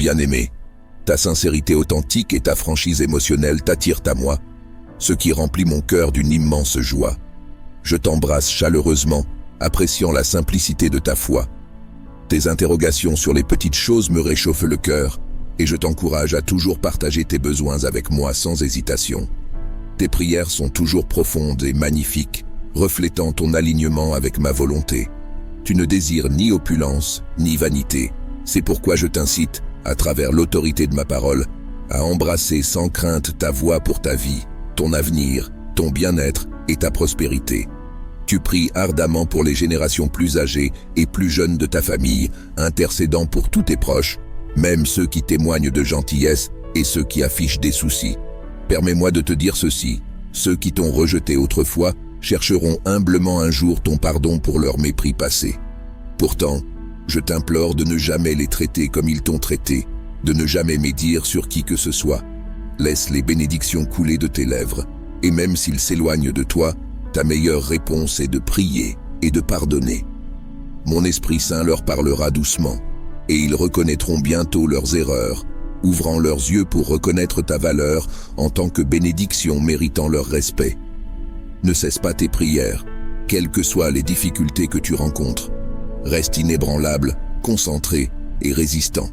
bien-aimé. Ta sincérité authentique et ta franchise émotionnelle t'attirent à moi, ce qui remplit mon cœur d'une immense joie. Je t'embrasse chaleureusement, appréciant la simplicité de ta foi. Tes interrogations sur les petites choses me réchauffent le cœur, et je t'encourage à toujours partager tes besoins avec moi sans hésitation. Tes prières sont toujours profondes et magnifiques, reflétant ton alignement avec ma volonté. Tu ne désires ni opulence, ni vanité. C'est pourquoi je t'incite, à travers l'autorité de ma parole, à embrasser sans crainte ta voie pour ta vie, ton avenir, ton bien-être et ta prospérité. Tu pries ardemment pour les générations plus âgées et plus jeunes de ta famille, intercédant pour tous tes proches, même ceux qui témoignent de gentillesse et ceux qui affichent des soucis. Permets-moi de te dire ceci, ceux qui t'ont rejeté autrefois chercheront humblement un jour ton pardon pour leur mépris passé. Pourtant, je t'implore de ne jamais les traiter comme ils t'ont traité, de ne jamais médire sur qui que ce soit. Laisse les bénédictions couler de tes lèvres, et même s'ils s'éloignent de toi, ta meilleure réponse est de prier et de pardonner. Mon Esprit Saint leur parlera doucement, et ils reconnaîtront bientôt leurs erreurs, ouvrant leurs yeux pour reconnaître ta valeur en tant que bénédiction méritant leur respect. Ne cesse pas tes prières, quelles que soient les difficultés que tu rencontres. Reste inébranlable, concentré et résistant.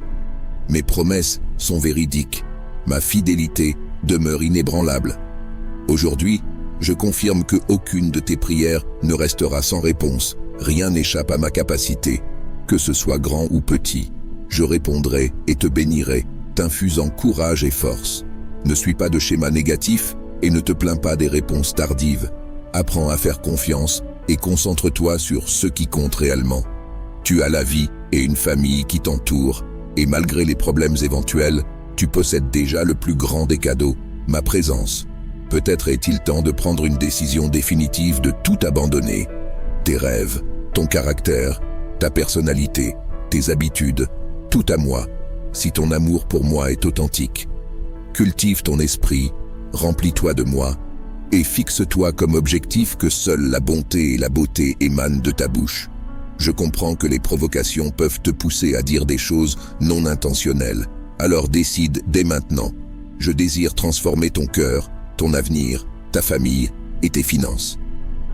Mes promesses sont véridiques, ma fidélité demeure inébranlable. Aujourd'hui, je confirme que aucune de tes prières ne restera sans réponse. Rien n'échappe à ma capacité, que ce soit grand ou petit. Je répondrai et te bénirai, t'infusant courage et force. Ne suis pas de schéma négatif et ne te plains pas des réponses tardives. Apprends à faire confiance et concentre-toi sur ce qui compte réellement. Tu as la vie et une famille qui t'entourent, et malgré les problèmes éventuels, tu possèdes déjà le plus grand des cadeaux, ma présence. Peut-être est-il temps de prendre une décision définitive de tout abandonner. Tes rêves, ton caractère, ta personnalité, tes habitudes, tout à moi, si ton amour pour moi est authentique. Cultive ton esprit, remplis-toi de moi, et fixe-toi comme objectif que seule la bonté et la beauté émanent de ta bouche. Je comprends que les provocations peuvent te pousser à dire des choses non intentionnelles, alors décide dès maintenant. Je désire transformer ton cœur, ton avenir, ta famille et tes finances.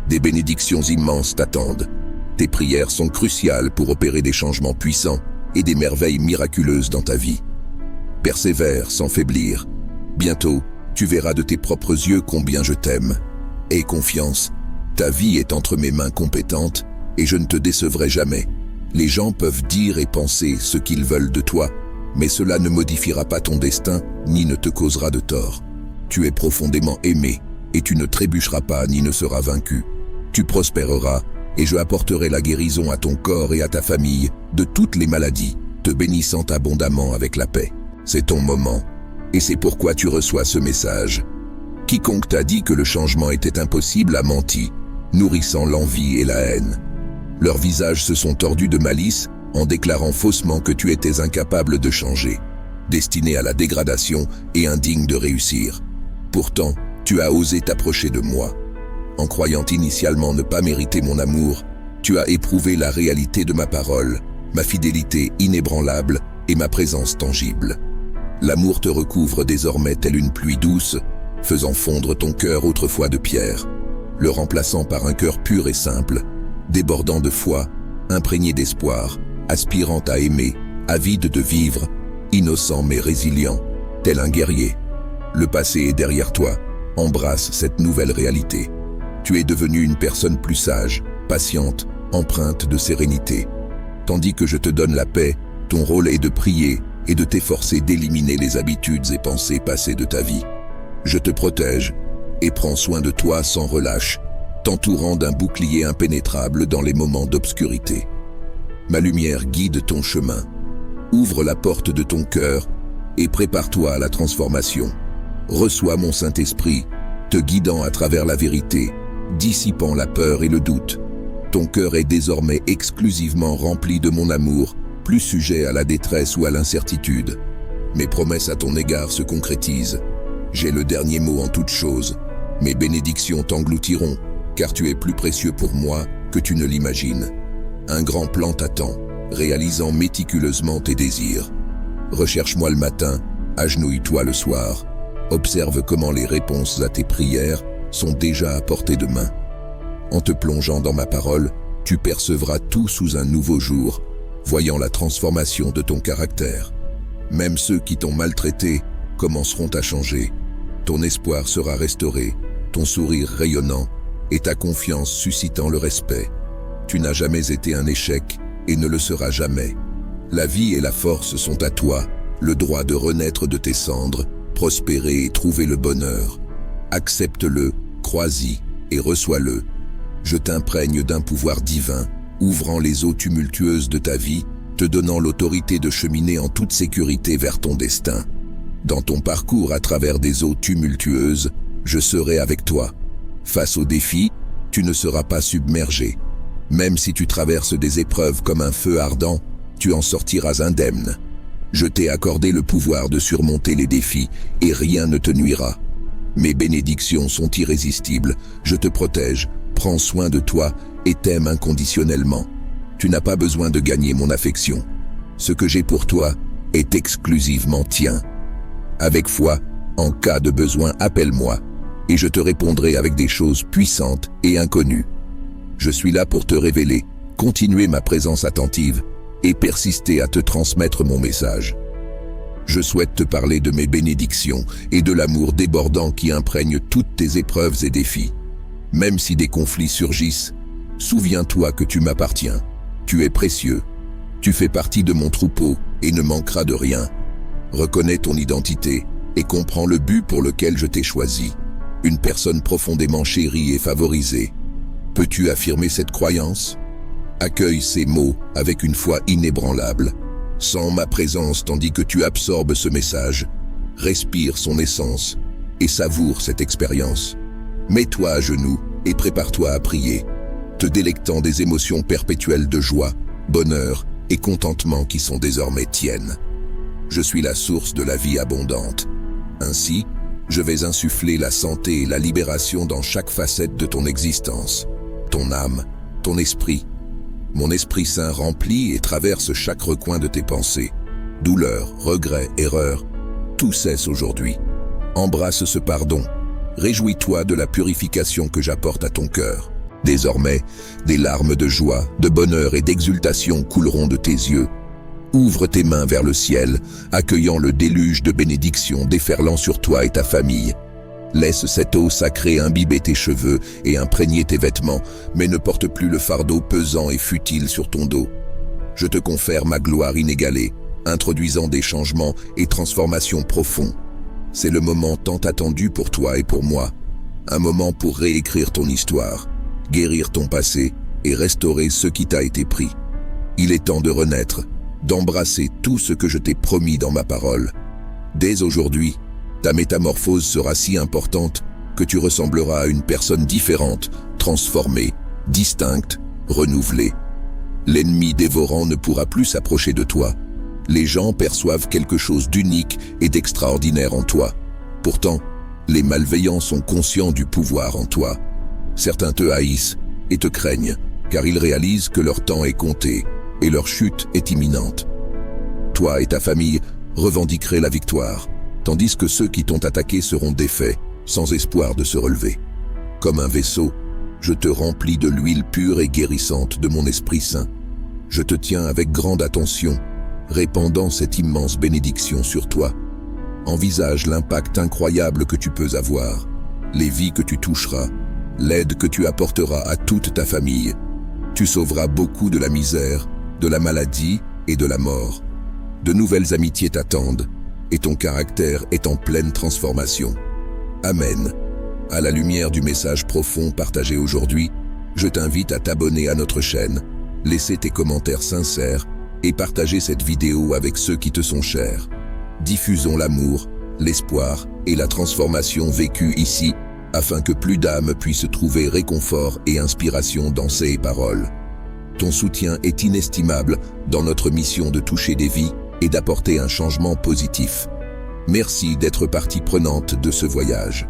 Des bénédictions immenses t'attendent. Tes prières sont cruciales pour opérer des changements puissants et des merveilles miraculeuses dans ta vie. Persévère sans faiblir. Bientôt, tu verras de tes propres yeux combien je t'aime. Aie confiance, ta vie est entre mes mains compétentes et je ne te décevrai jamais. Les gens peuvent dire et penser ce qu'ils veulent de toi, mais cela ne modifiera pas ton destin ni ne te causera de tort. Tu es profondément aimé et tu ne trébucheras pas ni ne seras vaincu. Tu prospéreras et je apporterai la guérison à ton corps et à ta famille de toutes les maladies, te bénissant abondamment avec la paix. C'est ton moment et c'est pourquoi tu reçois ce message. Quiconque t'a dit que le changement était impossible a menti, nourrissant l'envie et la haine. Leurs visages se sont tordus de malice en déclarant faussement que tu étais incapable de changer, destiné à la dégradation et indigne de réussir. Pourtant, tu as osé t'approcher de moi. En croyant initialement ne pas mériter mon amour, tu as éprouvé la réalité de ma parole, ma fidélité inébranlable et ma présence tangible. L'amour te recouvre désormais telle une pluie douce, faisant fondre ton cœur autrefois de pierre, le remplaçant par un cœur pur et simple, débordant de foi, imprégné d'espoir, aspirant à aimer, avide de vivre, innocent mais résilient, tel un guerrier. Le passé est derrière toi, embrasse cette nouvelle réalité. Tu es devenu une personne plus sage, patiente, empreinte de sérénité. Tandis que je te donne la paix, ton rôle est de prier et de t'efforcer d'éliminer les habitudes et pensées passées de ta vie. Je te protège et prends soin de toi sans relâche, t'entourant d'un bouclier impénétrable dans les moments d'obscurité. Ma lumière guide ton chemin. Ouvre la porte de ton cœur et prépare-toi à la transformation. Reçois mon Saint-Esprit, te guidant à travers la vérité, dissipant la peur et le doute. Ton cœur est désormais exclusivement rempli de mon amour, plus sujet à la détresse ou à l'incertitude. Mes promesses à ton égard se concrétisent. J'ai le dernier mot en toutes choses. Mes bénédictions t'engloutiront, car tu es plus précieux pour moi que tu ne l'imagines. Un grand plan t'attend, réalisant méticuleusement tes désirs. Recherche-moi le matin, agenouille-toi le soir. Observe comment les réponses à tes prières sont déjà à portée de main. En te plongeant dans ma parole, tu percevras tout sous un nouveau jour, voyant la transformation de ton caractère. Même ceux qui t'ont maltraité commenceront à changer. Ton espoir sera restauré, ton sourire rayonnant et ta confiance suscitant le respect. Tu n'as jamais été un échec et ne le seras jamais. La vie et la force sont à toi, le droit de renaître de tes cendres, prospérer et trouver le bonheur. Accepte-le, crois-y et reçois-le. Je t'imprègne d'un pouvoir divin, ouvrant les eaux tumultueuses de ta vie, te donnant l'autorité de cheminer en toute sécurité vers ton destin. Dans ton parcours à travers des eaux tumultueuses, je serai avec toi. Face aux défis, tu ne seras pas submergé. Même si tu traverses des épreuves comme un feu ardent, tu en sortiras indemne. Je t'ai accordé le pouvoir de surmonter les défis et rien ne te nuira. Mes bénédictions sont irrésistibles, je te protège, prends soin de toi et t'aime inconditionnellement. Tu n'as pas besoin de gagner mon affection. Ce que j'ai pour toi est exclusivement tien. Avec foi, en cas de besoin, appelle-moi, et je te répondrai avec des choses puissantes et inconnues. Je suis là pour te révéler, continuer ma présence attentive et persister à te transmettre mon message. Je souhaite te parler de mes bénédictions et de l'amour débordant qui imprègne toutes tes épreuves et défis. Même si des conflits surgissent, souviens-toi que tu m'appartiens. Tu es précieux. Tu fais partie de mon troupeau et ne manqueras de rien. Reconnais ton identité et comprends le but pour lequel je t'ai choisi. Une personne profondément chérie et favorisée. Peux-tu affirmer cette croyance? Accueille ces mots avec une foi inébranlable. Sens ma présence tandis que tu absorbes ce message. Respire son essence et savoure cette expérience. Mets-toi à genoux et prépare-toi à prier, te délectant des émotions perpétuelles de joie, bonheur et contentement qui sont désormais tiennes. Je suis la source de la vie abondante. Ainsi, je vais insuffler la santé et la libération dans chaque facette de ton existence. Ton âme, ton esprit. Mon Esprit Saint remplit et traverse chaque recoin de tes pensées. Douleur, regret, erreur, tout cesse aujourd'hui. Embrasse ce pardon. Réjouis-toi de la purification que j'apporte à ton cœur. Désormais, des larmes de joie, de bonheur et d'exultation couleront de tes yeux. Ouvre tes mains vers le ciel, accueillant le déluge de bénédictions déferlant sur toi et ta famille. Laisse cette eau sacrée imbiber tes cheveux et imprégner tes vêtements, mais ne porte plus le fardeau pesant et futile sur ton dos. Je te confère ma gloire inégalée, introduisant des changements et transformations profonds. C'est le moment tant attendu pour toi et pour moi, un moment pour réécrire ton histoire, guérir ton passé et restaurer ce qui t'a été pris. Il est temps de renaître, d'embrasser tout ce que je t'ai promis dans ma parole. Dès aujourd'hui, ta métamorphose sera si importante que tu ressembleras à une personne différente, transformée, distincte, renouvelée. L'ennemi dévorant ne pourra plus s'approcher de toi. Les gens perçoivent quelque chose d'unique et d'extraordinaire en toi. Pourtant, les malveillants sont conscients du pouvoir en toi. Certains te haïssent et te craignent, car ils réalisent que leur temps est compté et leur chute est imminente. Toi et ta famille revendiquerez la victoire, tandis que ceux qui t'ont attaqué seront défaits, sans espoir de se relever. Comme un vaisseau, je te remplis de l'huile pure et guérissante de mon Esprit Saint. Je te tiens avec grande attention, répandant cette immense bénédiction sur toi. Envisage l'impact incroyable que tu peux avoir, les vies que tu toucheras, l'aide que tu apporteras à toute ta famille. Tu sauveras beaucoup de la misère, de la maladie et de la mort. De nouvelles amitiés t'attendent, et ton caractère est en pleine transformation. Amen. À la lumière du message profond partagé aujourd'hui, je t'invite à t'abonner à notre chaîne, laisser tes commentaires sincères et partager cette vidéo avec ceux qui te sont chers. Diffusons l'amour, l'espoir et la transformation vécue ici, afin que plus d'âmes puissent trouver réconfort et inspiration dans ces paroles. Ton soutien est inestimable dans notre mission de toucher des vies et d'apporter un changement positif. Merci d'être partie prenante de ce voyage.